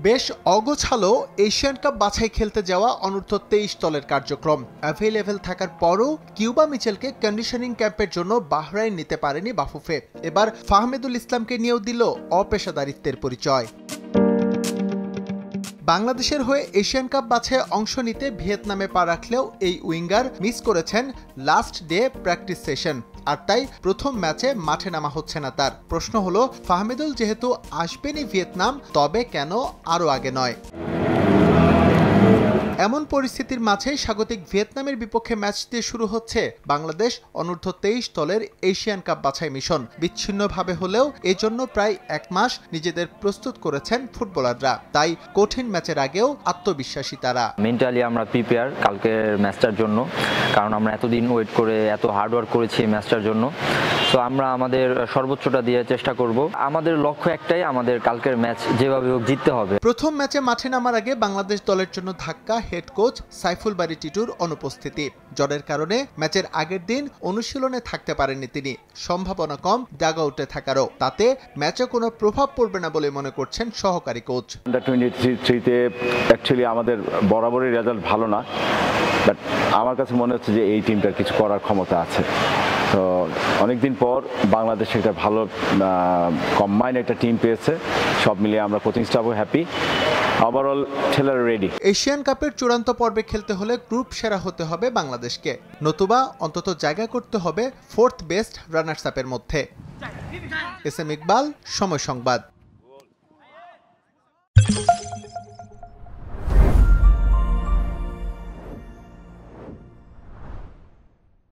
বেশ অগোছালো Asian cup বাছাই খেলতে যাওয়া অনূর্ধ্ব 23 দলের কার্যক্রম অ্যাভেলেবেল থাকার পরও কিউবা মিচেলকে কন্ডিশনিং ক্যাম্পের জন্য বাহরাইন নিতে পারেনি বাফুফে। এবার ফাহমিদুল ইসলামকে নিয়েও দিল অপেশাদারিত্বের পরিচয়। বাংলাদেশের হয়ে এশিয়ান কাপ বাছাই অংশ নিতে ভিয়েতনামে পা রাখলেও এই উইঙ্গার মিস করেছেন লাস্ট ডে প্র্যাকটিস সেশন, আর তাই প্রথম ম্যাচে মাঠে নামা হচ্ছে না তার। প্রশ্ন হলো, ফাহমিদুল যেহেতু আসবেনই ভিয়েতনাম, তবে কেন আরও আগে নয়? এমন পরিস্থিতির মাঝেই স্বাগতিক ভিয়েতনামের বিপক্ষে ম্যাচ দিয়ে শুরু হচ্ছে বাংলাদেশ অনূর্ধ্ব 23 দলের এশিয়ান কাপ বাছাই মিশন। বিচ্ছিন্নভাবে হলেও এজন্য প্রায় 1 মাস নিজেদের প্রস্তুত করেছেন ফুটবলাররা, তাই কঠিন ম্যাচের আগেও আত্মবিশ্বাসী তারা। মেন্টালি আমরা প্রিপেয়ার কালকের ম্যাচটার জন্য, কারণ আমরা এতদিন ওয়েট করে এত হার্ড ওয়ার্ক করেছি ম্যাচটার জন্য। তো আমরা আমাদের সর্বোচ্চটা দিয়ে চেষ্টা করব। আমাদের লক্ষ্য একটাই, আমাদের কালকের ম্যাচ যেভাবে হোক জিততে হবে। প্রথম ম্যাচে মাঠে নামার আগে বাংলাদেশ দলের জন্য ধাক্কা হেড কোচ সাইফুল বারী টিটুর অনুপস্থিতি। জ্বরের কারণে ম্যাচের আগের দিন অনুশীলনে থাকতে পারেননি তিনি। সম্ভাবনা কম ডাগআউটে থাকারও, তাতে ম্যাচে কোনো প্রভাব পড়বে না বলে মনে করছেন সহকারী কোচ। আন্ডার-23-তে অ্যাকচুয়ালি আমাদের বরাবরই রেজাল্ট ভালো না, বাট আমার কাছে মনে হচ্ছে যে এই টিমটার কিছু করার ক্ষমতা আছে। তো অনেকদিন পর বাংলাদেশ একটা ভালো কম্বাইন একটা টিম পেয়েছে, সব মিলিয়ে আমরা কোচিং স্টাফও হ্যাপি। ওভারঅল ছেলেরা রেডি। এশিয়ান কাপের চূড়ান্ত পর্বে খেলতে হলে গ্রুপ সেরা হতে হবে বাংলাদেশকে, নতুবা অন্তত জায়গা করতে হবে 4th বেস্ট রানার্স আপের মধ্যে। এস এম ইকবাল, সময় সংবাদ।